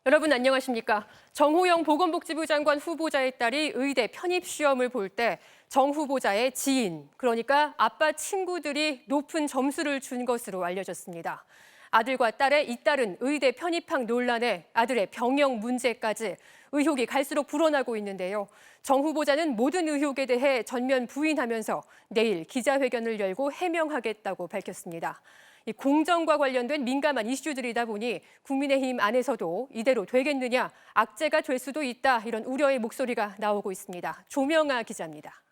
여러분 안녕하십니까? 정호영 보건복지부 장관 후보자의 딸이 의대 편입시험을 볼 때 정 후보자의 지인, 그러니까 아빠 친구들이 높은 점수를 준 것으로 알려졌습니다. 아들과 딸의 잇따른 의대 편입학 논란에 아들의 병역 문제까지 의혹이 갈수록 불어나고 있는데요. 정 후보자는 모든 의혹에 대해 전면 부인하면서 내일 기자회견을 열고 해명하겠다고 밝혔습니다. 이 공정과 관련된 민감한 이슈들이다 보니 국민의힘 안에서도 이대로 되겠느냐, 악재가 될 수도 있다, 이런 우려의 목소리가 나오고 있습니다. 조명아 기자입니다.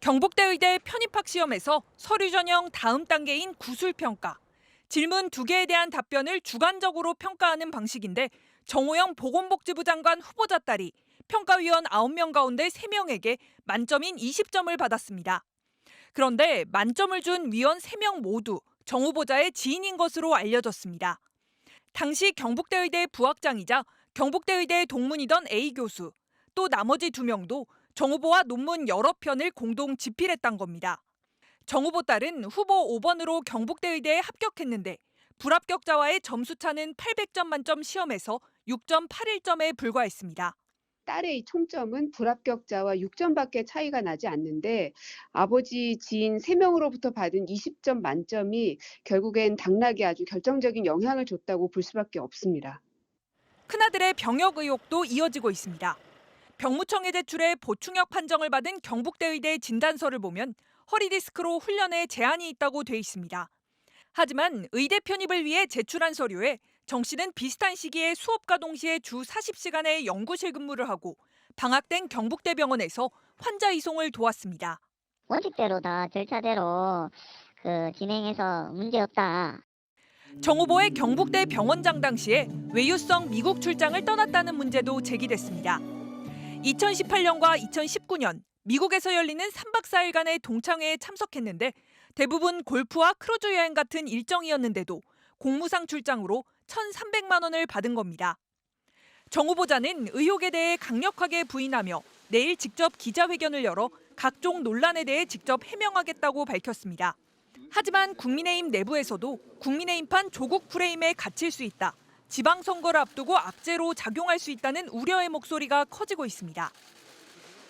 경북대 의대 편입학 시험에서 서류 전형 다음 단계인 구술평가. 질문 2개에 대한 답변을 주관적으로 평가하는 방식인데 정호영 보건복지부 장관 후보자 딸이 평가위원 9명 가운데 3명에게 만점인 20점을 받았습니다. 그런데 만점을 준 위원 3명 모두 정 후보자의 지인인 것으로 알려졌습니다. 당시 경북대 의대 부학장이자 경북대 의대 동문이던 A 교수, 또 나머지 2명도 정 후보와 논문 여러 편을 공동 집필했던 겁니다. 정 후보 딸은 후보 5번으로 경북대 의대에 합격했는데 불합격자와의 점수차는 800점 만점 시험에서 6.81점에 불과했습니다. 딸의 총점은 불합격자와 6점밖에 차이가 나지 않는데 아버지 지인 3명으로부터 받은 20점 만점이 결국엔 당락에 아주 결정적인 영향을 줬다고 볼 수밖에 없습니다. 큰아들의 병역 의혹도 이어지고 있습니다. 병무청에 제출해 보충역 판정을 받은 경북대 의대 진단서를 보면 허리 디스크로 훈련에 제한이 있다고 돼 있습니다. 하지만 의대 편입을 위해 제출한 서류에 정 씨는 비슷한 시기에 수업과 동시에 주 40시간의 연구실 근무를 하고 방학된 경북대 병원에서 환자 이송을 도왔습니다. 원칙대로 다 절차대로 진행해서 문제없다. 정 후보의 경북대 병원장 당시에 외유성 미국 출장을 떠났다는 문제도 제기됐습니다. 2018년과 2019년 미국에서 열리는 3박 4일간의 동창회에 참석했는데 대부분 골프와 크루즈 여행 같은 일정이었는데도 공무상 출장으로 1,300만 원을 받은 겁니다. 정 후보자는 의혹에 대해 강력하게 부인하며 내일 직접 기자회견을 열어 각종 논란에 대해 직접 해명하겠다고 밝혔습니다. 하지만 국민의힘 내부에서도 국민의힘판 조국 프레임에 갇힐 수 있다. 지방선거를 앞두고 악재로 작용할 수 있다는 우려의 목소리가 커지고 있습니다.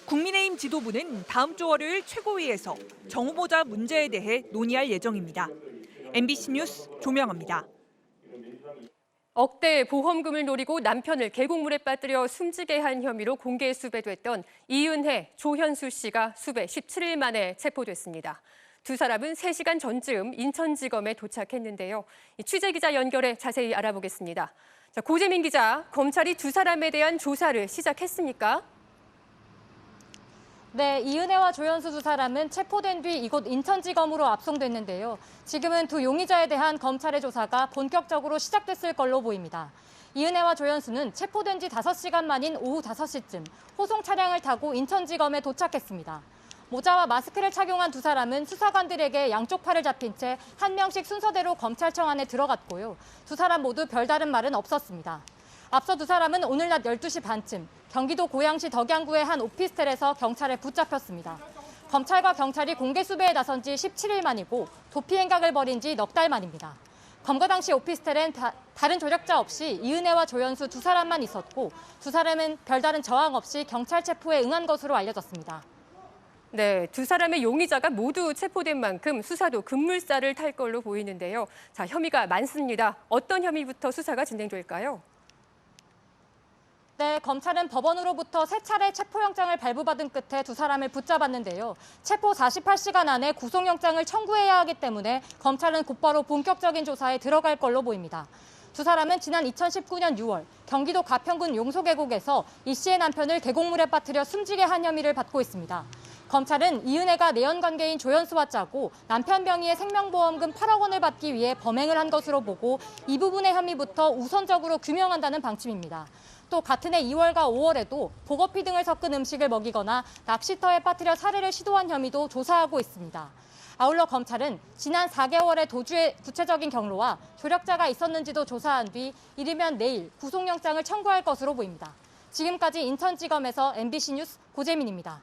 국민의힘 지도부는 다음 주 월요일 최고위에서 정 후보자 문제에 대해 논의할 예정입니다. MBC 뉴스 조명아입니다. 억대 보험금을 노리고 남편을 계곡물에 빠뜨려 숨지게 한 혐의로 공개 수배됐던 이은혜, 조현수 씨가 수배 17일 만에 체포됐습니다. 두 사람은 3시간 전쯤 인천지검에 도착했는데요. 취재기자 연결해 자세히 알아보겠습니다. 자, 고재민 기자, 검찰이 두 사람에 대한 조사를 시작했습니까? 네, 이은혜와 조현수 두 사람은 체포된 뒤 이곳 인천지검으로 압송됐는데요. 지금은 두 용의자에 대한 검찰의 조사가 본격적으로 시작됐을 걸로 보입니다. 이은혜와 조현수는 체포된 지 5시간 만인 오후 5시쯤 호송 차량을 타고 인천지검에 도착했습니다. 모자와 마스크를 착용한 두 사람은 수사관들에게 양쪽 팔을 잡힌 채 한 명씩 순서대로 검찰청 안에 들어갔고요. 두 사람 모두 별다른 말은 없었습니다. 앞서 두 사람은 오늘 낮 12시 반쯤 경기도 고양시 덕양구의 한 오피스텔에서 경찰에 붙잡혔습니다. 검찰과 경찰이 공개 수배에 나선 지 17일 만이고 도피 행각을 벌인 지 넉 달 만입니다. 검거 당시 오피스텔엔 다른 조력자 없이 이은혜와 조현수 두 사람만 있었고 두 사람은 별다른 저항 없이 경찰 체포에 응한 것으로 알려졌습니다. 네, 두 사람의 용의자가 모두 체포된 만큼 수사도 급물살을 탈 걸로 보이는데요. 자, 혐의가 많습니다. 어떤 혐의부터 수사가 진행될까요? 네, 검찰은 법원으로부터 3차례 체포영장을 발부받은 끝에 두 사람을 붙잡았는데요. 체포 48시간 안에 구속영장을 청구해야 하기 때문에 검찰은 곧바로 본격적인 조사에 들어갈 걸로 보입니다. 두 사람은 지난 2019년 6월 경기도 가평군 용소계곡에서 이 씨의 남편을 계곡물에 빠뜨려 숨지게 한 혐의를 받고 있습니다. 검찰은 이은혜가 내연관계인 조현수와 짜고 남편 병의의 생명보험금 8억 원을 받기 위해 범행을 한 것으로 보고 이 부분의 혐의부터 우선적으로 규명한다는 방침입니다. 또 같은 해 2월과 5월에도 보거피 등을 섞은 음식을 먹이거나 낚시터에 빠뜨려 살해를 시도한 혐의도 조사하고 있습니다. 아울러 검찰은 지난 4개월의 도주의 구체적인 경로와 조력자가 있었는지도 조사한 뒤 이르면 내일 구속영장을 청구할 것으로 보입니다. 지금까지 인천지검에서 MBC 뉴스 고재민입니다.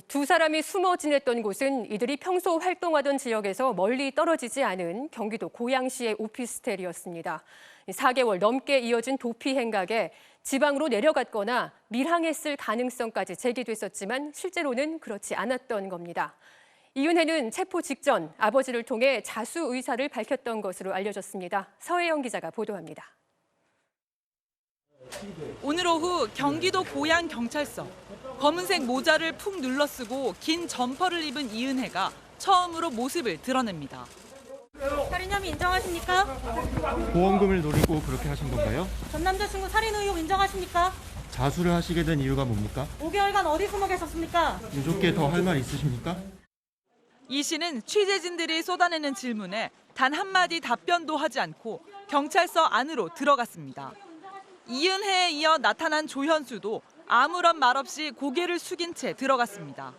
두 사람이 숨어 지냈던 곳은 이들이 평소 활동하던 지역에서 멀리 떨어지지 않은 경기도 고양시의 오피스텔이었습니다. 4개월 넘게 이어진 도피 행각에 지방으로 내려갔거나 밀항했을 가능성까지 제기됐었지만 실제로는 그렇지 않았던 겁니다. 이은혜는 체포 직전 아버지를 통해 자수 의사를 밝혔던 것으로 알려졌습니다. 서혜영 기자가 보도합니다. 오늘 오후 경기도 고양 경찰서. 검은색 모자를 푹 눌러쓰고 긴 점퍼를 입은 이은혜가 처음으로 모습을 드러냅니다. 살인 혐의 인정하십니까? 보험금을 노리고 그렇게 하신 건가요? 전 남자친구 살인 의혹 인정하십니까? 자수를 하시게 된 이유가 뭡니까? 5개월간 어디 숨어 계셨습니까? 유족께 더 할 말 있으십니까? 이 씨는 취재진들이 쏟아내는 질문에 단 한마디 답변도 하지 않고 경찰서 안으로 들어갔습니다. 이은혜에 이어 나타난 조현수도 아무런 말 없이 고개를 숙인 채 들어갔습니다.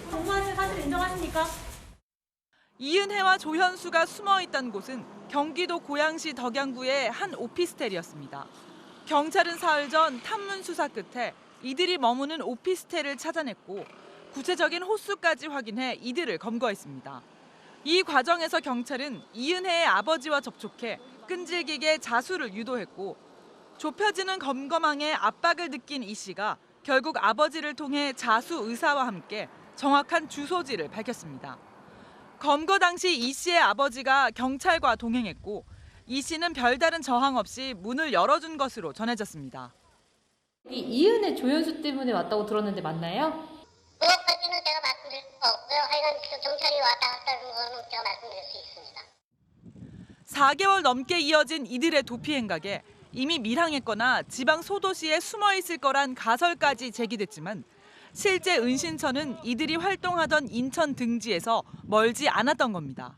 공무하신 사실 인정하십니까? 이은혜와 조현수가 숨어 있던 곳은 경기도 고양시 덕양구의 한 오피스텔이었습니다. 경찰은 사흘 전 탐문 수사 끝에 이들이 머무는 오피스텔을 찾아냈고 구체적인 호수까지 확인해 이들을 검거했습니다. 이 과정에서 경찰은 이은혜의 아버지와 접촉해 끈질기게 자수를 유도했고 좁혀지는 검거망에 압박을 느낀 이 씨가 결국 아버지를 통해 자수 의사와 함께 정확한 주소지를 밝혔습니다. 검거 당시 이 씨의 아버지가 경찰과 동행했고 이 씨는 별다른 저항 없이 문을 열어준 것으로 전해졌습니다. 이은혜 조연수 때문에 왔다고 들었는데 맞나요? 그것까지는 제가 말씀드릴 수가 없고요. 하여간 경찰이 왔다 갔다 하는 거는 제가 말씀드릴 수 있습니다. 4개월 넘게 이어진 이들의 도피 행각에 이미 밀항했거나 지방 소도시에 숨어 있을 거란 가설까지 제기됐지만 실제 은신처는 이들이 활동하던 인천 등지에서 멀지 않았던 겁니다.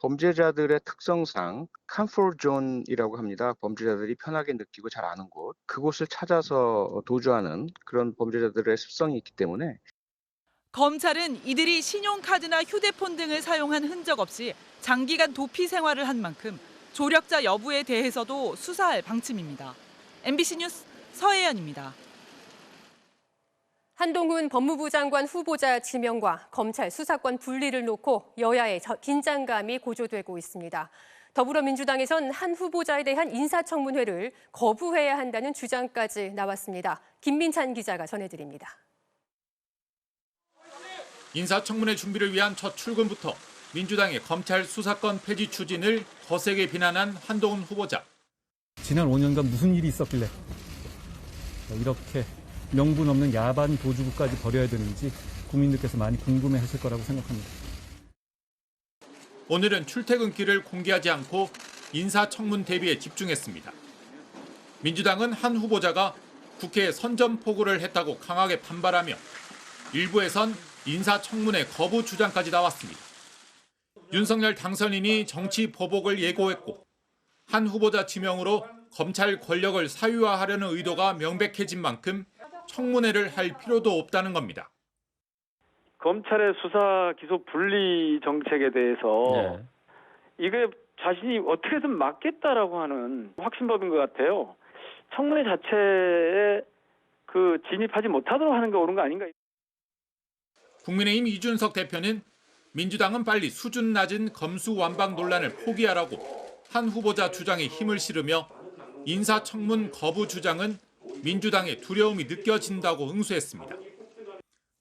범죄자들의 특성상 컴포트 존이라고 합니다. 범죄자들이 편하게 느끼고 잘 아는 곳, 그곳을 찾아서 도주하는 그런 범죄자들의 습성이 있기 때문에 검찰은 이들이 신용카드나 휴대폰 등을 사용한 흔적 없이 장기간 도피 생활을 한 만큼 조력자 여부에 대해서도 수사할 방침입니다. MBC 뉴스 서혜연입니다. 한동훈 법무부 장관 후보자 지명과 검찰 수사권 분리를 놓고 여야의 긴장감이 고조되고 있습니다. 더불어민주당에선 한 후보자에 대한 인사청문회를 거부해야 한다는 주장까지 나왔습니다. 김민찬 기자가 전해드립니다. 인사청문회 준비를 위한 첫 출근부터 민주당의 검찰 수사권 폐지 추진을 거세게 비난한 한동훈 후보자. 지난 5년간 무슨 일이 있었길래 이렇게 명분 없는 야반 도주구까지 벌여야 되는지 국민들께서 많이 궁금해하실 거라고 생각합니다. 오늘은 출퇴근길을 공개하지 않고 인사청문 대비에 집중했습니다. 민주당은 한 후보자가 국회에 선전포고를 했다고 강하게 반발하며 일부에선 인사청문회 거부 주장까지 나왔습니다. 윤석열 당선인이 정치 보복을 예고했고 한 후보자 지명으로 검찰 권력을 사유화하려는 의도가 명백해진 만큼 청문회를 할 필요도 없다는 겁니다. 검찰의 수사 기소 분리 정책에 대해서 이게 자신이 어떻게든 막겠다라고 하는 확신법인 것 같아요. 청문회 자체에 진입하지 못하도록 하는 게 옳은 거 아닌가. 국민의힘 이준석 대표는 민주당은 빨리 수준 낮은 검수완박 논란을 포기하라고 한 후보자 주장에 힘을 실으며 인사청문 거부 주장은 민주당의 두려움이 느껴진다고 응수했습니다.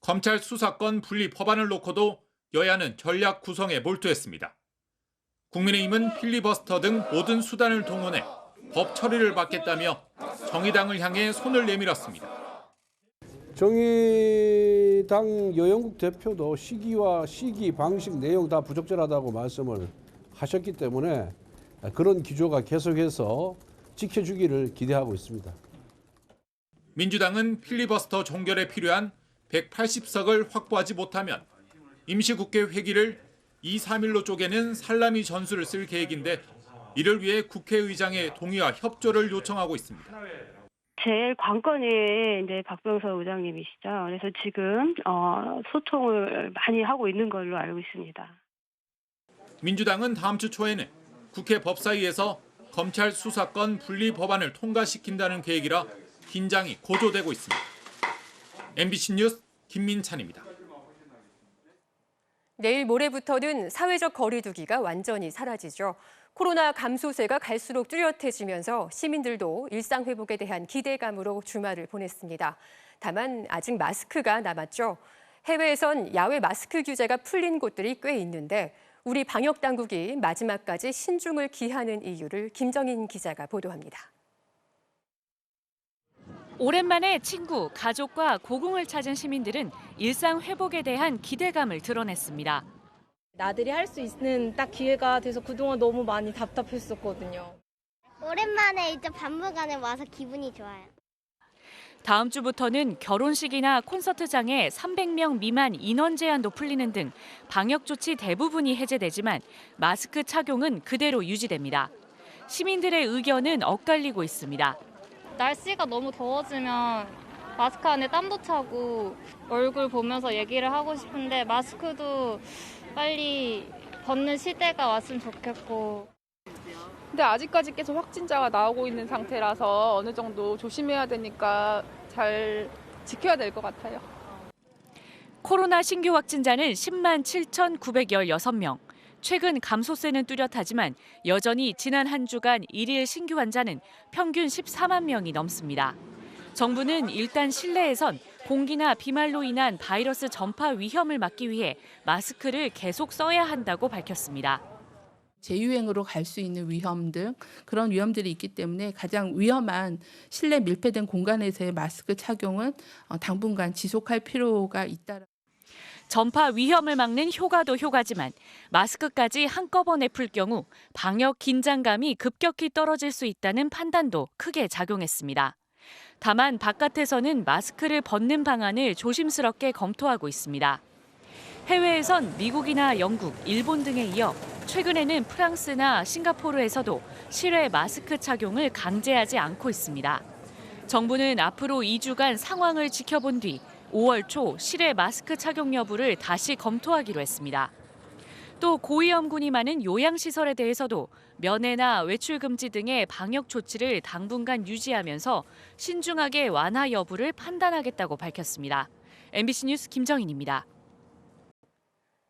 검찰 수사권 분리 법안을 놓고도 여야는 전략 구성에 몰두했습니다. 국민의힘은 필리버스터 등 모든 수단을 동원해 법 처리를 받겠다며 정의당을 향해 손을 내밀었습니다. 정의당 여영국 대표도 시기와 시기, 방식, 내용 다 부적절하다고 말씀을 하셨기 때문에 그런 기조가 계속해서 지켜주기를 기대하고 있습니다. 민주당은 필리버스터 종결에 필요한 180석을 확보하지 못하면 임시국회 회기를 2, 3일로 쪼개는 살라미 전술을 쓸 계획인데 이를 위해 국회의장의 동의와 협조를 요청하고 있습니다. 제일 관건이 이제 박병석 의장님이시죠. 그래서 지금 소통을 많이 하고 있는 걸로 알고 있습니다. 민주당은 다음 주 초에는 국회 법사위에서 검찰 수사권 분리 법안을 통과시킨다는 계획이라 긴장이 고조되고 있습니다. MBC 뉴스 김민찬입니다. 내일 모레부터는 사회적 거리 두기가 완전히 사라지죠. 코로나 감소세가 갈수록 뚜렷해지면서 시민들도 일상 회복에 대한 기대감으로 주말을 보냈습니다. 다만 아직 마스크가 남았죠. 해외에선 야외 마스크 규제가 풀린 곳들이 꽤 있는데 우리 방역 당국이 마지막까지 신중을 기하는 이유를 김정인 기자가 보도합니다. 오랜만에 친구, 가족과 고궁을 찾은 시민들은 일상 회복에 대한 기대감을 드러냈습니다. 나들이 할 수 있는 딱 기회가 돼서 그동안 너무 많이 답답했었거든요. 오랜만에 이제 박물관에 와서 기분이 좋아요. 다음 주부터는 결혼식이나 콘서트장에 300명 미만 인원 제한도 풀리는 등 방역 조치 대부분이 해제되지만 마스크 착용은 그대로 유지됩니다. 시민들의 의견은 엇갈리고 있습니다. 날씨가 너무 더워지면 마스크 안에 땀도 차고 얼굴 보면서 얘기를 하고 싶은데 마스크도 빨리 벗는 시대가 왔으면 좋겠고. 근데 아직까지 계속 확진자가 나오고 있는 상태라서 어느 정도 조심해야 되니까 잘 지켜야 될 것 같아요. 코로나 신규 확진자는 10만 7,916명. 최근 감소세는 뚜렷하지만 여전히 지난 한 주간 일일 신규 환자는 평균 14만 명이 넘습니다. 정부는 일단 실내에선 공기나 비말로 인한 바이러스 전파 위험을 막기 위해 마스크를 계속 써야 한다고 밝혔습니다. 재유행으로 갈 수 있는 위험 등 그런 위험들이 있기 때문에 가장 위험한 실내 밀폐된 공간에서의 마스크 착용은 당분간 지속할 필요가 있다. 전파 위험을 막는 효과도 효과지만 마스크까지 한꺼번에 풀 경우 방역 긴장감이 급격히 떨어질 수 있다는 판단도 크게 작용했습니다. 다만 바깥에서는 마스크를 벗는 방안을 조심스럽게 검토하고 있습니다. 해외에선 미국이나 영국, 일본 등에 이어 최근에는 프랑스나 싱가포르에서도 실외 마스크 착용을 강제하지 않고 있습니다. 정부는 앞으로 2주간 상황을 지켜본 뒤 5월 초 실외 마스크 착용 여부를 다시 검토하기로 했습니다. 또 고위험군이 많은 요양시설에 대해서도 면회나 외출 금지 등의 방역 조치를 당분간 유지하면서 신중하게 완화 여부를 판단하겠다고 밝혔습니다. MBC 뉴스 김정인입니다.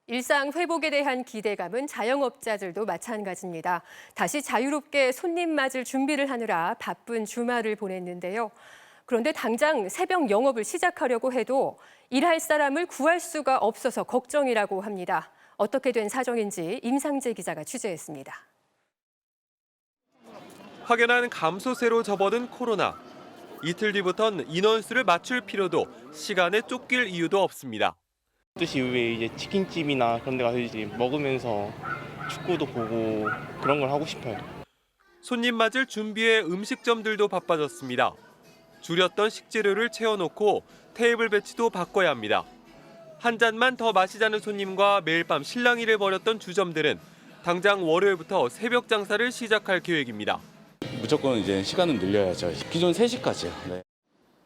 일상 회복에 대한 기대감은 자영업자들도 마찬가지입니다. 다시 자유롭게 손님 맞을 준비를 하느라 바쁜 주말을 보냈는데요. 그런데 당장 새벽 영업을 시작하려고 해도 일할 사람을 구할 수가 없어서 걱정이라고 합니다. 어떻게 된 사정인지 임상재 기자가 취재했습니다. 확연한 감소세로 접어든 코로나. 이틀 뒤부터는 인원수를 맞출 필요도 시간에 쫓길 이유도 없습니다. 12시 이후에 이제 치킨집이나 그런 데 가서 이제 먹으면서 축구도 보고 그런 걸 하고 싶어요. 손님 맞을 준비에 음식점들도 바빠졌습니다. 줄였던 식재료를 채워놓고 테이블 배치도 바꿔야 합니다. 한 잔만 더 마시자는 손님과 매일 밤 실랑이를 벌였던 주점들은 당장 월요일부터 새벽 장사를 시작할 계획입니다. 무조건 이제 시간은 늘려야죠. 기존 3시까지요. 네.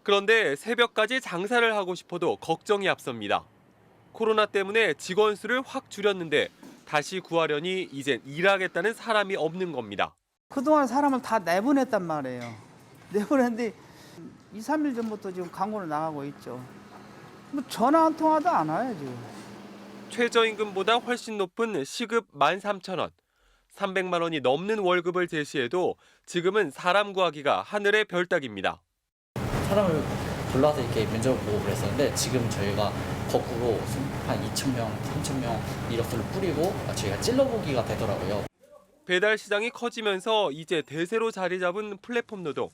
그런데 새벽까지 장사를 하고 싶어도 걱정이 앞섭니다. 코로나 때문에 직원 수를 확 줄였는데 다시 구하려니 이젠 일하겠다는 사람이 없는 겁니다. 그동안 사람을 다 내보냈단 말이에요. 내보냈는데 2, 3일 전부터 지금 광고를 나가고 있죠. 뭐 전화 한 통화도 안 와요, 지금. 최저임금보다 훨씬 높은 시급 13,000원. 300만 원이 넘는 월급을 제시해도 지금은 사람 구하기가 하늘의 별 따기입니다. 사람을 불러서 이렇게 면접을 보고 그랬었는데 지금 저희가 거꾸로 한 2,000명, 3,000명 이력서를 뿌리고 저희가 찔러보기가 되더라고요. 배달 시장이 커지면서 이제 대세로 자리 잡은 플랫폼 노동.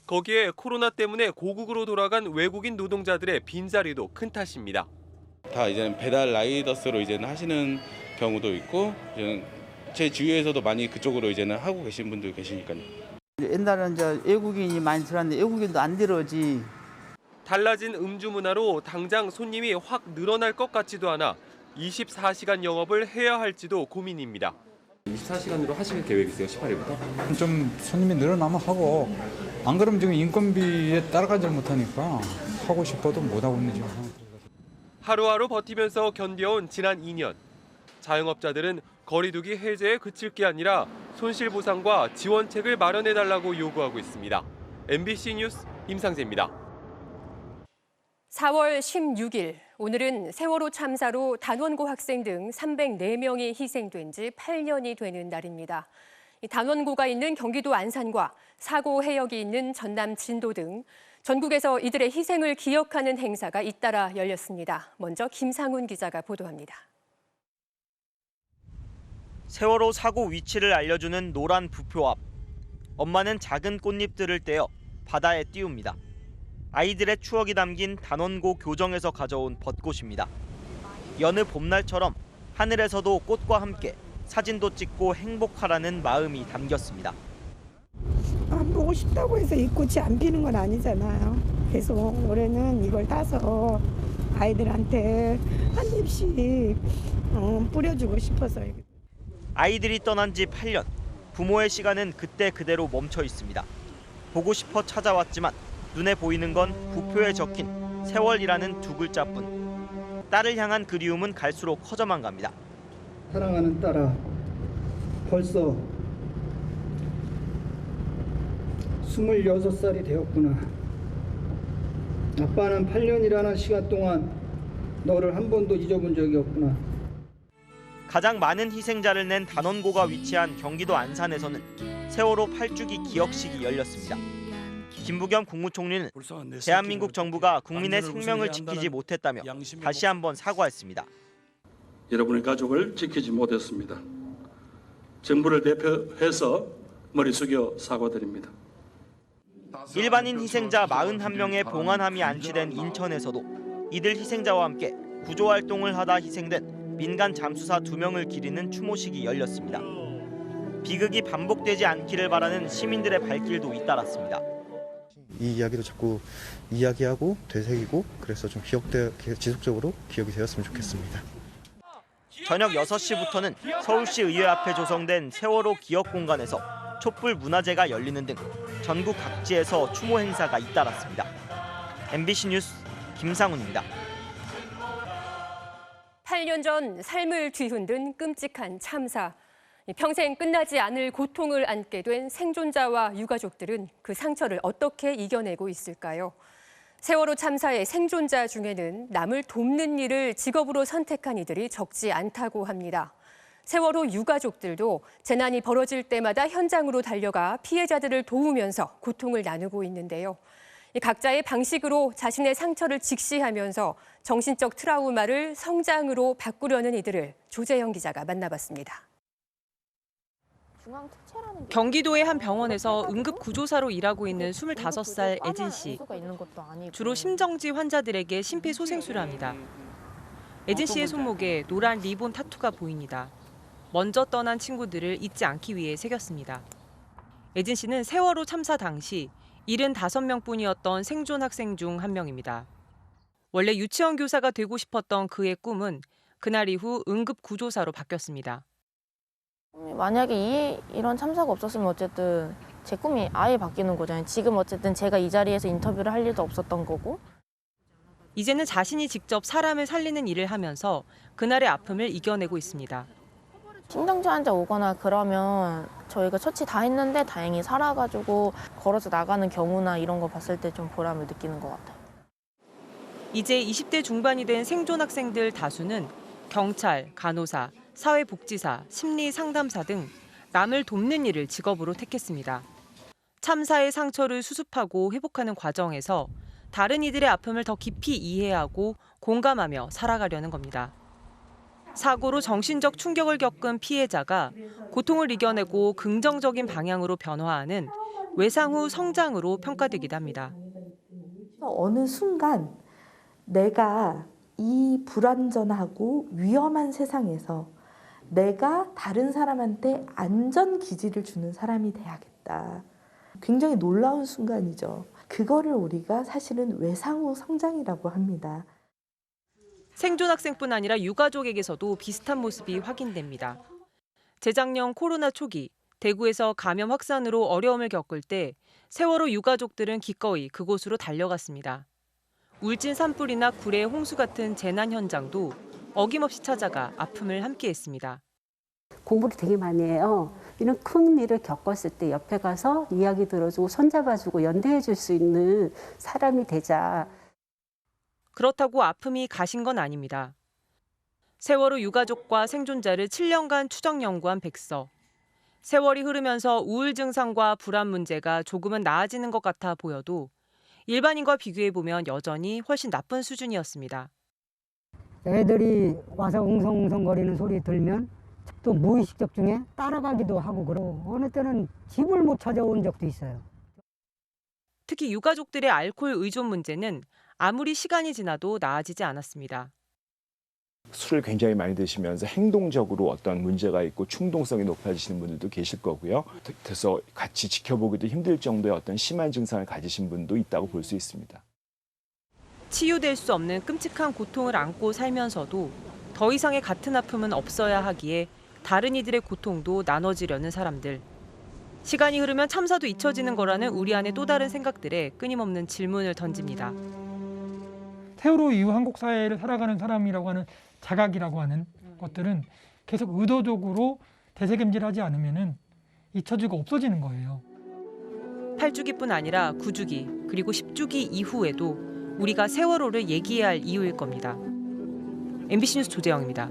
거기에 코로나 때문에 고국으로 돌아간 외국인 노동자들의 빈자리도 큰 탓입니다. 다 이제는 배달 라이더스로 이제는 하시는 경우도 있고 제 주위에서도 많이 그쪽으로 이제는 하고 계신 분들 계시니까요. 옛날에는 이제 외국인이 많이 들어왔는데 외국인도 안 들어오지. 달라진 음주 문화로 당장 손님이 확 늘어날 것 같지도 않아 24시간 영업을 해야 할지도 고민입니다. 24시간으로 하실 계획이세요, 18일부터? 좀 손님이 늘어나면 하고 안 그러면 지금 인건비에 따라가지 못하니까 하고 싶어도 못하고 있는 지금 상황. 하루하루 버티면서 견뎌온 지난 2년. 자영업자들은 거리두기 해제에 그칠 게 아니라 손실보상과 지원책을 마련해달라고 요구하고 있습니다. MBC 뉴스 임상재입니다. 4월 16일, 오늘은 세월호 참사로 단원고 학생 등 304명이 희생된 지 8년이 되는 날입니다. 단원고가 있는 경기도 안산과 사고 해역이 있는 전남 진도 등 전국에서 이들의 희생을 기억하는 행사가 잇따라 열렸습니다. 먼저 김상훈 기자가 보도합니다. 세월호 사고 위치를 알려주는 노란 부표 앞. 엄마는 작은 꽃잎들을 떼어 바다에 띄웁니다. 아이들의 추억이 담긴 단원고 교정에서 가져온 벚꽃입니다. 여느 봄날처럼 하늘에서도 꽃과 함께 사진도 찍고 행복하라는 마음이 담겼습니다. 안 보고 싶다고 해서 이 꽃이 안 피는 건 아니잖아요. 그래서 올해는 이걸 따서 아이들한테 한 입씩 뿌려주고 싶어서요. 아이들이 떠난 지 8년, 부모의 시간은 그때 그대로 멈춰 있습니다. 보고 싶어 찾아왔지만 눈에 보이는 건 부표에 적힌 세월이라는 두 글자뿐. 딸을 향한 그리움은 갈수록 커져만 갑니다. 사랑하는 딸아, 벌써 26살이 되었구나. 아빠는 8년이라는 시간 동안 너를 한 번도 잊어본 적이 없구나. 가장 많은 희생자를 낸 단원고가 위치한 경기도 안산에서는 세월호 8주기 기억식이 열렸습니다. 김부겸 국무총리는 대한민국 정부가 국민의 생명을 지키지 못했다며 다시 한번 사과했습니다. 여러분의 가족을 지키지 못했습니다. 정부를 대표해서 머리 숙여 사과드립니다. 일반인 희생자 41명의 봉안함이 안치된 인천에서도 이들 희생자와 함께 구조활동을 하다 희생된 민간 잠수사 2명을 기리는 추모식이 열렸습니다. 비극이 반복되지 않기를 바라는 시민들의 발길도 잇따랐습니다. 이 이야기도 자꾸 이야기하고 되새기고 그래서 좀 지속적으로 기억이 되었으면 좋겠습니다. 저녁 6시부터는 서울시 의회 앞에 조성된 세월호 기억 공간에서 촛불 문화제가 열리는 등 전국 각지에서 추모 행사가 잇따랐습니다. MBC 뉴스 김상훈입니다. 8년 전 삶을 뒤흔든 끔찍한 참사. 평생 끝나지 않을 고통을 안게 된 생존자와 유가족들은 그 상처를 어떻게 이겨내고 있을까요? 세월호 참사의 생존자 중에는 남을 돕는 일을 직업으로 선택한 이들이 적지 않다고 합니다. 세월호 유가족들도 재난이 벌어질 때마다 현장으로 달려가 피해자들을 도우면서 고통을 나누고 있는데요. 각자의 방식으로 자신의 상처를 직시하면서 정신적 트라우마를 성장으로 바꾸려는 이들을 조재영 기자가 만나봤습니다. 경기도의 한 병원에서 응급구조사로 일하고 있는 25살 애진 씨. 주로 심정지 환자들에게 심폐소생술을 합니다. 애진 씨의 손목에 노란 리본 타투가 보입니다. 먼저 떠난 친구들을 잊지 않기 위해 새겼습니다. 애진 씨는 세월호 참사 당시 75명뿐이었던 생존 학생 중 한 명입니다. 원래 유치원 교사가 되고 싶었던 그의 꿈은 그날 이후 응급구조사로 바뀌었습니다. 만약에 이런 참사가 없었으면 어쨌든 제 꿈이 아예 바뀌는 거잖아요. 지금 어쨌든 제가 이 자리에서 인터뷰를 할 일도 없었던 거고. 이제는 자신이 직접 사람을 살리는 일을 하면서 그날의 아픔을 이겨내고 있습니다. 심정지 환자 오거나 그러면 저희가 처치 다 했는데 다행히 살아가지고 걸어서 나가는 경우나 이런 거 봤을 때 좀 보람을 느끼는 것 같아요. 이제 20대 중반이 된 생존 학생들 다수는 경찰, 간호사, 사회복지사, 심리상담사 등 남을 돕는 일을 직업으로 택했습니다. 참사의 상처를 수습하고 회복하는 과정에서 다른 이들의 아픔을 더 깊이 이해하고 공감하며 살아가려는 겁니다. 사고로 정신적 충격을 겪은 피해자가 고통을 이겨내고 긍정적인 방향으로 변화하는 외상 후 성장으로 평가되기도 합니다. 어느 순간 내가 이 불안전하고 위험한 세상에서 내가 다른 사람한테 안전 기지를 주는 사람이 돼야겠다. 굉장히 놀라운 순간이죠. 그거를 우리가 사실은 외상 후 성장이라고 합니다. 생존 학생뿐 아니라 유가족에게서도 비슷한 모습이 확인됩니다. 재작년 코로나 초기 대구에서 감염 확산으로 어려움을 겪을 때 세월호 유가족들은 기꺼이 그곳으로 달려갔습니다. 울진 산불이나 구례 홍수 같은 재난 현장도 어김없이 찾아가 아픔을 함께했습니다. 공부를 되게 많이 해요. 이런 큰 일을 겪었을 때 옆에 가서 이야기 들어주고 손잡아주고 연대해줄 수 있는 사람이 되자. 그렇다고 아픔이 가신 건 아닙니다. 세월호 유가족과 생존자를 7년간 추적 연구한 백서. 세월이 흐르면서 우울 증상과 불안 문제가 조금은 나아지는 것 같아 보여도 일반인과 비교해보면 여전히 훨씬 나쁜 수준이었습니다. 애들이 와서 웅성웅성거리는 소리 들면 또 무의식적 중에 따라가기도 하고 그러고 어느 때는 집을 못 찾아온 적도 있어요. 특히 유가족들의 알코올 의존 문제는 아무리 시간이 지나도 나아지지 않았습니다. 술을 굉장히 많이 드시면서 행동적으로 어떤 문제가 있고 충동성이 높아지시는 분들도 계실 거고요. 그래서 같이 지켜보기도 힘들 정도의 어떤 심한 증상을 가지신 분도 있다고 볼 수 있습니다. 치유될 수 없는 끔찍한 고통을 안고 살면서도 더 이상의 같은 아픔은 없어야 하기에 다른 이들의 고통도 나눠지려는 사람들. 시간이 흐르면 참사도 잊혀지는 거라는 우리 안의 또 다른 생각들에 끊임없는 질문을 던집니다. 세월호 이후 한국 사회를 살아가는 사람이라고 하는 자각이라고 하는 것들은 계속 의도적으로 되새김질하지 않으면은 잊혀지고 없어지는 거예요. 8주기뿐 아니라 9주기 그리고 10주기 이후에도 우리가 세월호를 얘기해야 할 이유일 겁니다. MBC 뉴스 조재영입니다.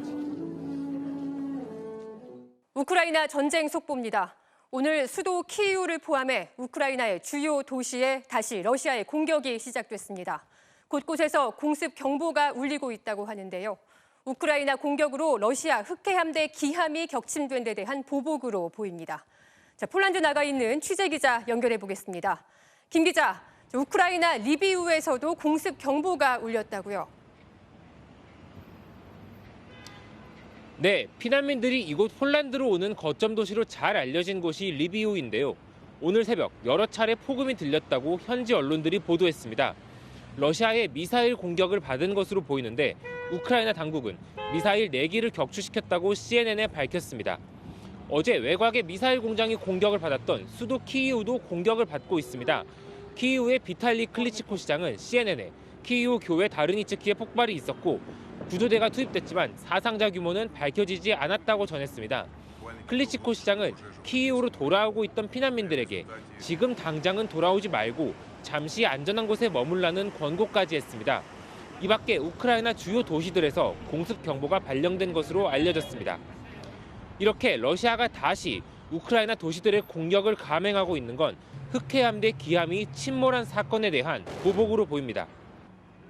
우크라이나 전쟁 속보입니다. 오늘 수도 키이우를 포함해 우크라이나의 주요 도시에 다시 러시아의 공격이 시작됐습니다. 곳곳에서 공습 경보가 울리고 있다고 하는데요. 우크라이나 공격으로 러시아 흑해함대 기함이 격침된 데 대한 보복으로 보입니다. 자, 폴란드 나가 있는 취재 기자 연결해 보겠습니다. 김 기자, 우크라이나 리비우에서도 공습 경보가 울렸다고요? 네, 피난민들이 이곳 폴란드로 오는 거점 도시로 잘 알려진 곳이 리비우인데요. 오늘 새벽 여러 차례 폭음이 들렸다고 현지 언론들이 보도했습니다. 러시아의 미사일 공격을 받은 것으로 보이는데 우크라이나 당국은 미사일 4기를 격추시켰다고 CNN에 밝혔습니다. 어제 외곽의 미사일 공장이 공격을 받았던 수도 키이우도 공격을 받고 있습니다. 키이우의 비탈리 클리치코 시장은 CNN에 키이우 교회 다르니츠키에 폭발이 있었고 구조대가 투입됐지만 사상자 규모는 밝혀지지 않았다고 전했습니다. 클리치코 시장은 키이우로 돌아오고 있던 피난민들에게 지금 당장은 돌아오지 말고 잠시 안전한 곳에 머물라는 권고까지 했습니다. 이 밖에 우크라이나 주요 도시들에서 공습 경보가 발령된 것으로 알려졌습니다. 이렇게 러시아가 다시 우크라이나 도시들의 공격을 감행하고 있는 건 흑해함대 기함이 침몰한 사건에 대한 보복으로 보입니다.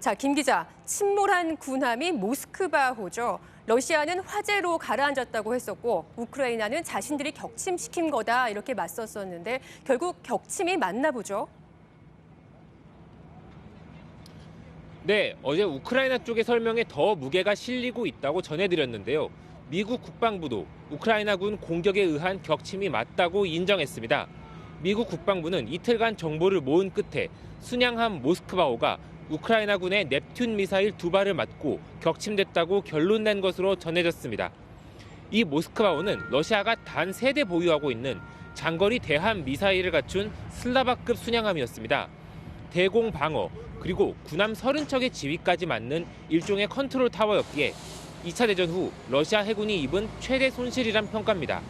자, 김 기자, 침몰한 군함이 모스크바호죠. 러시아는 화재로 가라앉았다고 했었고 우크라이나는 자신들이 격침시킨 거다 이렇게 맞섰었는데 결국 격침이 맞나 보죠? 네, 어제 우크라이나 쪽의 설명에 더 무게가 실리고 있다고 전해드렸는데요. 미국 국방부도 우크라이나군 공격에 의한 격침이 맞다고 인정했습니다. 미국 국방부는 이틀간 정보를 모은 끝에 순양함 모스크바호가 우크라이나군의 넵튠 미사일 2발을 맞고 격침됐다고 결론낸 것으로 전해졌습니다. 이 모스크바호는 러시아가 단 3대 보유하고 있는 장거리 대함 미사일을 갖춘 슬라바급 순양함이었습니다. 대공 방어 그리고 군함 30척의 지휘까지 맡는 일종의 컨트롤 타워였기에 2차 대전 후 러시아 해군이 입은 최대 손실이란 평가입니다.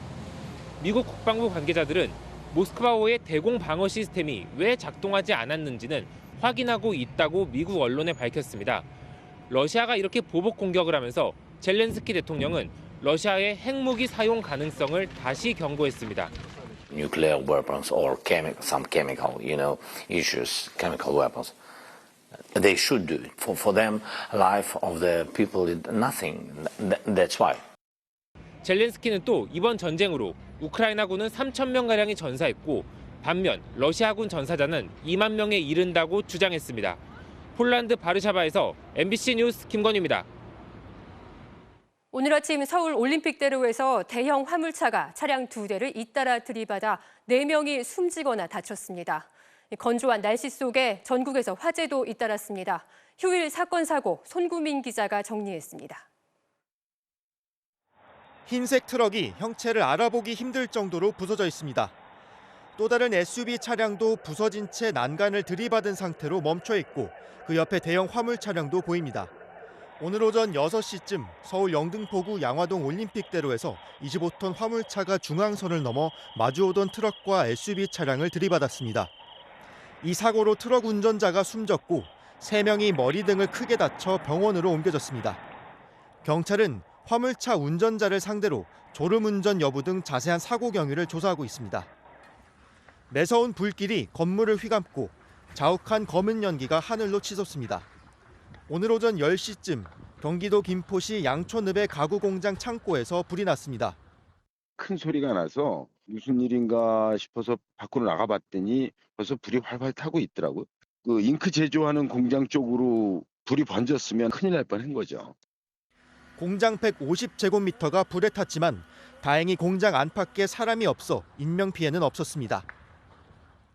미국 국방부 관계자들은 모스크바호의 대공 방어 시스템이 왜 작동하지 않았는지는 확인하고 있다고 미국 언론에 밝혔습니다. 러시아가 이렇게 보복 공격을 하면서 젤렌스키 대통령은 러시아의 핵무기 사용 가능성을 다시 경고했습니다. Nuclear weapons or some chemical, issues, chemical weapons. They should do it. For them, life of the people is nothing. That's why. 젤렌스키는 또 이번 전쟁으로 우크라이나군은 3,000명가량이 전사했고 반면 러시아군 전사자는 2만 명에 이른다고 주장했습니다. 폴란드 바르샤바에서 MBC 뉴스 김건희입니다. 오늘 아침 서울 올림픽대로에서 대형 화물차가 차량 2대를 잇따라 들이받아 4명이 숨지거나 다쳤습니다. 건조한 날씨 속에 전국에서 화재도 잇따랐습니다. 휴일 사건 사고 손구민 기자가 정리했습니다. 흰색 트럭이 형체를 알아보기 힘들 정도로 부서져 있습니다. 또 다른 SUV 차량도 부서진 채 난간을 들이받은 상태로 멈춰 있고 그 옆에 대형 화물 차량도 보입니다. 오늘 오전 6시쯤 서울 영등포구 양화동 올림픽대로에서 25톤 화물차가 중앙선을 넘어 마주오던 트럭과 SUV 차량을 들이받았습니다. 이 사고로 트럭 운전자가 숨졌고 3명이 머리 등을 크게 다쳐 병원으로 옮겨졌습니다. 경찰은 화물차 운전자를 상대로 졸음운전 여부 등 자세한 사고 경위를 조사하고 있습니다. 매서운 불길이 건물을 휘감고 자욱한 검은 연기가 하늘로 치솟습니다. 오늘 오전 10시쯤 경기도 김포시 양촌읍의 가구 공장 창고에서 불이 났습니다. 큰 소리가 나서 무슨 일인가 싶어서 밖으로 나가봤더니 벌써 불이 활활 타고 있더라고요. 그 잉크 제조하는 공장 쪽으로 불이 번졌으면 큰일 날 뻔한 거죠. 공장 150제곱미터가 불에 탔지만 다행히 공장 안팎에 사람이 없어 인명피해는 없었습니다.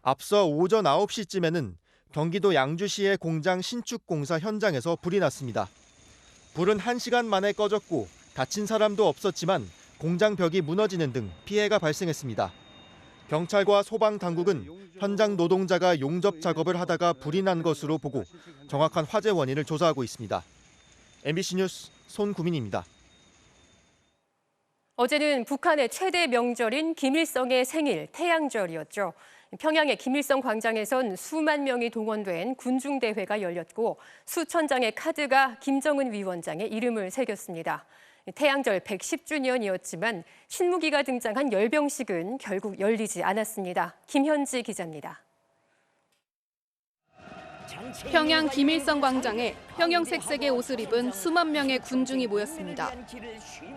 앞서 오전 9시쯤에는 경기도 양주시의 공장 신축공사 현장에서 불이 났습니다. 불은 1시간 만에 꺼졌고 다친 사람도 없었지만 공장 벽이 무너지는 등 피해가 발생했습니다. 경찰과 소방당국은 현장 노동자가 용접 작업을 하다가 불이 난 것으로 보고 정확한 화재 원인을 조사하고 있습니다. MBC 뉴스 손구민입니다. 어제는 북한의 최대 명절인 김일성의 생일 태양절이었죠. 평양의 김일성 광장에선 수만 명이 동원된 군중대회가 열렸고 수천 장의 카드가 김정은 위원장의 이름을 새겼습니다. 태양절 110주년이었지만 신무기가 등장한 열병식은 결국 열리지 않았습니다. 김현지 기자입니다. 평양 김일성 광장에 형형색색의 옷을 입은 수만 명의 군중이 모였습니다.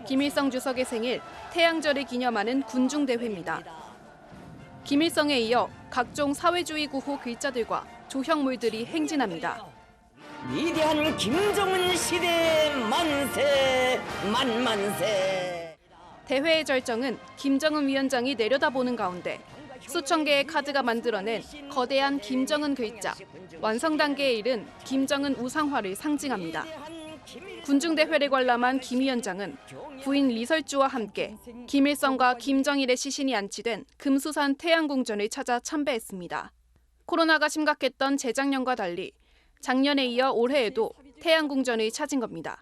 김일성 주석의 생일, 태양절을 기념하는 군중대회입니다. 김일성에 이어 각종 사회주의 구호 글자들과 조형물들이 행진합니다. 위대한 김정은 시대 만세 만만세. 대회의 절정은 김정은 위원장이 내려다보는 가운데 수천 개의 카드가 만들어낸 거대한 김정은 글자, 완성 단계에 이른 김정은 우상화를 상징합니다. 군중대회를 관람한 김 위원장은 부인 리설주와 함께 김일성과 김정일의 시신이 안치된 금수산 태양궁전을 찾아 참배했습니다. 코로나가 심각했던 재작년과 달리 작년에 이어 올해에도 태양궁전을 찾은 겁니다.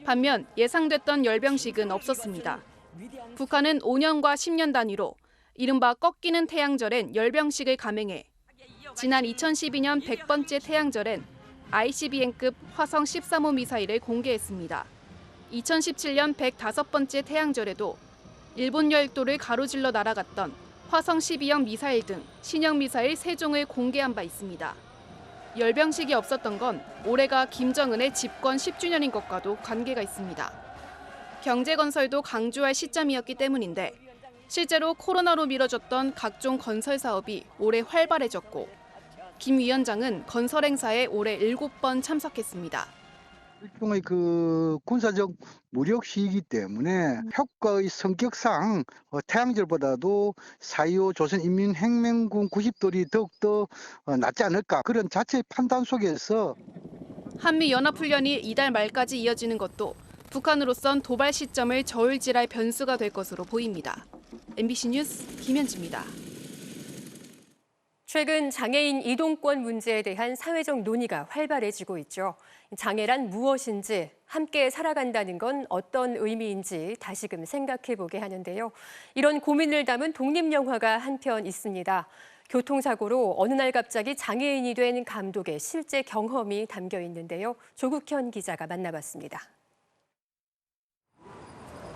반면 예상됐던 열병식은 없었습니다. 북한은 5년과 10년 단위로 이른바 꺾이는 태양절엔 열병식을 감행해 지난 2012년 100번째 태양절엔 ICBM급 화성 13호 미사일을 공개했습니다. 2017년 105번째 태양절에도 일본 열도를 가로질러 날아갔던 화성 12형 미사일 등 신형 미사일 3종을 공개한 바 있습니다. 열병식이 없었던 건 올해가 김정은의 집권 10주년인 것과도 관계가 있습니다. 경제 건설도 강조할 시점이었기 때문인데 실제로 코로나로 미뤄졌던 각종 건설 사업이 올해 활발해졌고 김 위원장은 건설 행사에 올해 7번 참석했습니다. 일종의 그 군사적 무력 시이기 때문에 효과의 성격상 태양절보다도 4.25 조선인민혁명군 90돌이 더욱더 낫지 않을까 그런 자체 판단 속에서 한미연합훈련이 이달 말까지 이어지는 것도 북한으로선 도발 시점을 저울질할 변수가 될 것으로 보입니다. MBC 뉴스 김현지입니다. 최근 장애인 이동권 문제에 대한 사회적 논의가 활발해지고 있죠. 장애란 무엇인지, 함께 살아간다는 건 어떤 의미인지 다시금 생각해보게 하는데요. 이런 고민을 담은 독립영화가 한편 있습니다. 교통사고로 어느 날 갑자기 장애인이 된 감독의 실제 경험이 담겨 있는데요. 조국현 기자가 만나봤습니다.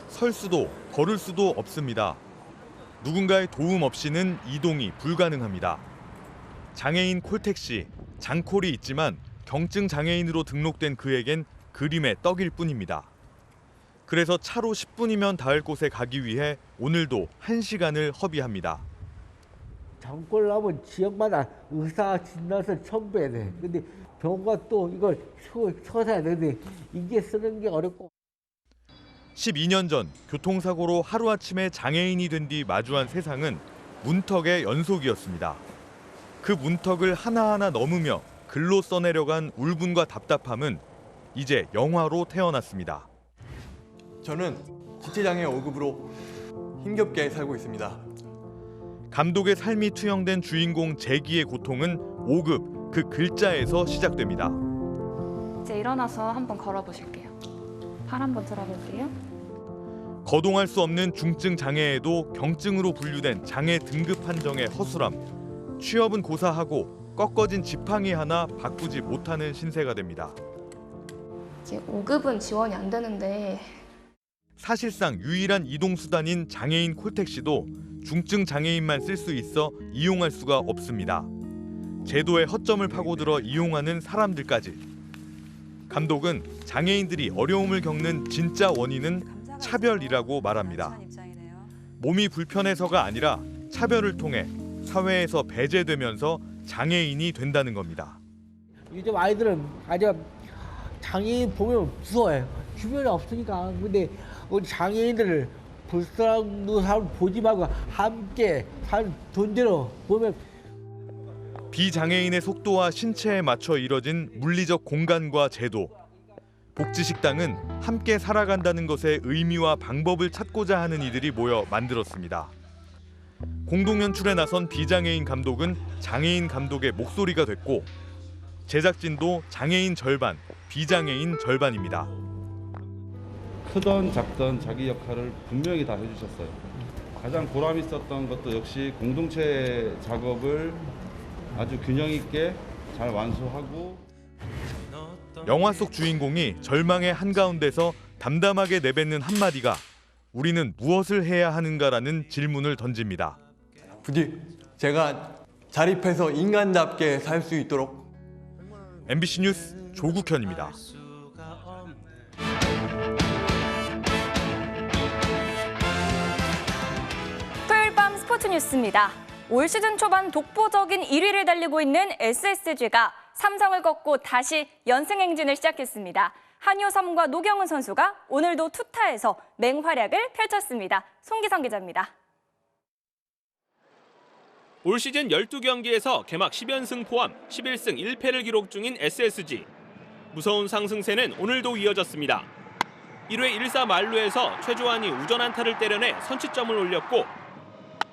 설 수도 걸을 수도 없습니다. 누군가의 도움 없이는 이동이 불가능합니다. 장애인 콜택시, 장콜이 있지만 경증 장애인으로 등록된 그에겐 그림의 떡일 뿐입니다. 그래서 차로 10분이면 닿을 곳에 가기 위해 오늘도 1시간을 허비합니다. 장골 나면 지역마다 의사 진단서 첨부해야 돼. 근데 병원과 또 이걸 쳐서야 되는데 이게 쓰는 게 어렵고. 12년 전 교통사고로 하루아침에 장애인이 된 뒤 마주한 세상은 문턱의 연속이었습니다. 그 문턱을 하나하나 넘으며 글로 써내려간 울분과 답답함은 이제 영화로 태어났습니다. 저는 지체장애 5급으로 힘겹게 살고 있습니다. 감독의 삶이 투영된 주인공 재기의 고통은 5급 그 글자에서 시작됩니다. 이제 일어나서 한번 걸어보실게요. 팔 한번 들어볼게요. 거동할 수 없는 중증 장애에도 경증으로 분류된 장애 등급 판정의 허술함, 취업은 고사하고 꺾어진 지팡이 하나 바꾸지 못하는 신세가 됩니다. 이제 5급은 지원이 안 되는데 사실상 유일한 이동수단인 장애인 콜택시도 중증 장애인만 쓸 수 있어 이용할 수가 없습니다. 제도의 허점을 파고들어 이용하는 사람들까지. 감독은 장애인들이 어려움을 겪는 진짜 원인은 차별이라고 말합니다. 몸이 불편해서가 아니라 차별을 통해 사회에서 배제되면서 장애인이 된다는 겁니다. 요즘 아이들은 아주 장애인 보면 무서워요. 주변에 없으니까. 근데 우리 장애인들을 불쌍한 사람 보지 말고 함께 살 존재로 보면 비장애인의 속도와 신체에 맞춰 이뤄진 물리적 공간과 제도. 복지식당은 함께 살아간다는 것의 의미와 방법을 찾고자 하는 이들이 모여 만들었습니다. 공동 연출에 나선 비장애인 감독은 장애인 감독의 목소리가 됐고 제작진도 장애인 절반, 비장애인 절반입니다. 크던 작던 자기 역할을 분명히 다 해주셨어요. 가장 보람 있었던 것도 역시 공동체 작업을 아주 균형 있게 잘 완수하고. 영화 속 주인공이 절망의 한가운데서 담담하게 내뱉는 한마디가 우리는 무엇을 해야 하는가라는 질문을 던집니다. 부디 제가 자립해서 인간답게 살 수 있도록. MBC 뉴스 조국현입니다. 토요일 밤 스포츠 뉴스입니다. 올 시즌 초반 독보적인 1위를 달리고 있는 SSG가 삼성을 꺾고 다시 연승 행진을 시작했습니다. 한효섬과 노경은 선수가 오늘도 투타에서 맹활약을 펼쳤습니다. 송기성 기자입니다. 올 시즌 12경기에서 개막 10연승 포함 11승 1패를 기록 중인 SSG. 무서운 상승세는 오늘도 이어졌습니다. 1회 1사 만루에서 최조한이 우전 안타를 때려내 선취점을 올렸고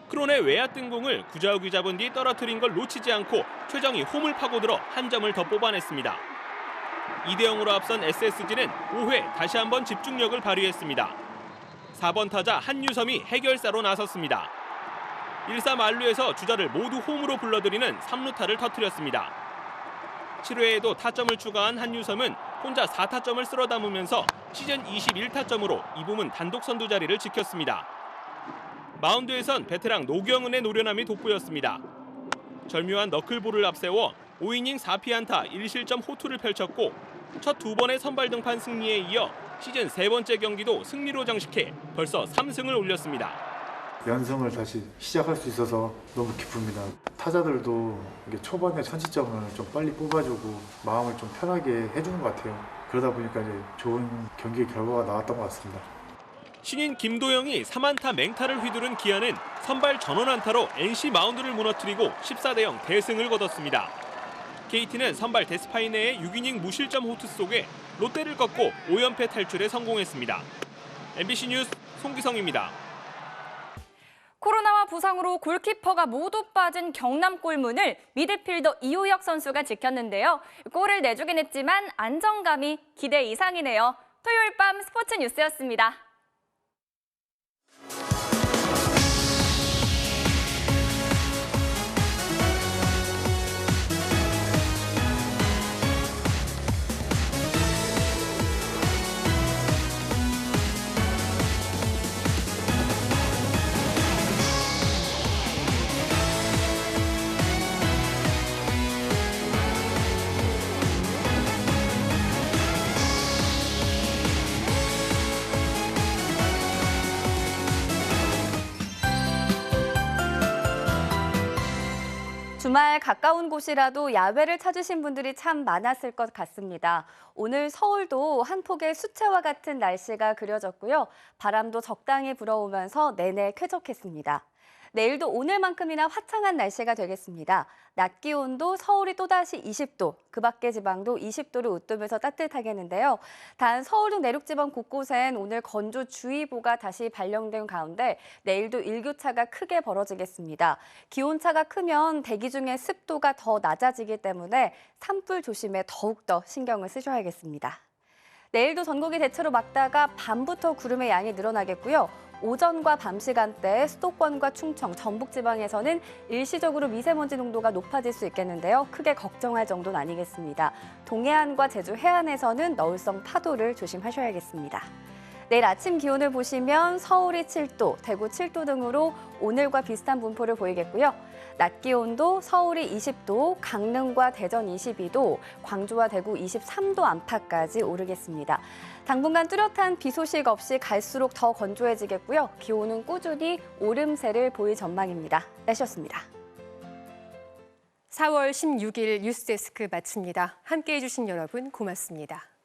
크론의 외야 뜬 공을 구자욱이 잡은 뒤 떨어뜨린 걸 놓치지 않고 최정이 홈을 파고들어 한 점을 더 뽑아냈습니다. 2대0으로 앞선 SSG는 5회 다시 한번 집중력을 발휘했습니다. 4번 타자 한유섬이 해결사로 나섰습니다. 1사 만루에서 주자를 모두 홈으로 불러들이는 3루타를 터뜨렸습니다. 7회에도 타점을 추가한 한유섬은 혼자 4타점을 쓸어 담으면서 시즌 21타점으로 이 부문 단독 선두 자리를 지켰습니다. 마운드에선 베테랑 노경은의 노련함이 돋보였습니다. 절묘한 너클볼을 앞세워 5이닝 4피안타 1실점 호투를 펼쳤고 첫 2번의 선발 등판 승리에 이어 시즌 3번째 경기도 승리로 장식해 벌써 3승을 올렸습니다. 연승을 다시 시작할 수 있어서 너무 기쁩니다. 타자들도 이게 초반에 선취점을 좀 빨리 뽑아주고 마음을 좀 편하게 해주는 것 같아요. 그러다 보니까 이제 좋은 경기 결과가 나왔던 것 같습니다. 신인 김도영이 3안타 맹타를 휘두른 기아는 선발 전원 안타로 NC 마운드를 무너뜨리고 14대0 대승을 거뒀습니다. KT는 선발 데스파이네의 6이닝 무실점 호투 속에 롯데를 꺾고 5연패 탈출에 성공했습니다. MBC 뉴스 송기성입니다. 코로나와 부상으로 골키퍼가 모두 빠진 경남 골문을 미드필더 이호혁 선수가 지켰는데요. 골을 내주긴 했지만 안정감이 기대 이상이네요. 토요일 밤 스포츠 뉴스였습니다. 주말 가까운 곳이라도 야외를 찾으신 분들이 참 많았을 것 같습니다. 오늘 서울도 한 폭의 수채화 같은 날씨가 그려졌고요. 바람도 적당히 불어오면서 내내 쾌적했습니다. 내일도 오늘만큼이나 화창한 날씨가 되겠습니다. 낮 기온도 서울이 또다시 20도, 그 밖의 지방도 20도를 웃도면서 따뜻하겠는데요. 단 서울 등 내륙지방 곳곳엔 오늘 건조주의보가 다시 발령된 가운데 내일도 일교차가 크게 벌어지겠습니다. 기온차가 크면 대기 중에 습도가 더 낮아지기 때문에 산불 조심에 더욱더 신경을 쓰셔야겠습니다. 내일도 전국이 대체로 맑다가 밤부터 구름의 양이 늘어나겠고요. 오전과 밤 시간대 수도권과 충청, 전북 지방에서는 일시적으로 미세먼지 농도가 높아질 수 있겠는데요. 크게 걱정할 정도는 아니겠습니다. 동해안과 제주 해안에서는 너울성 파도를 조심하셔야겠습니다. 내일 아침 기온을 보시면 서울이 7도, 대구 7도 등으로 오늘과 비슷한 분포를 보이겠고요. 낮 기온도 서울이 20도, 강릉과 대전 22도, 광주와 대구 23도 안팎까지 오르겠습니다. 당분간 뚜렷한 비 소식 없이 갈수록 더 건조해지겠고요. 기온은 꾸준히 오름세를 보일 전망입니다. 날씨였습니다. 4월 16일 뉴스데스크 마칩니다. 함께해 주신 여러분 고맙습니다.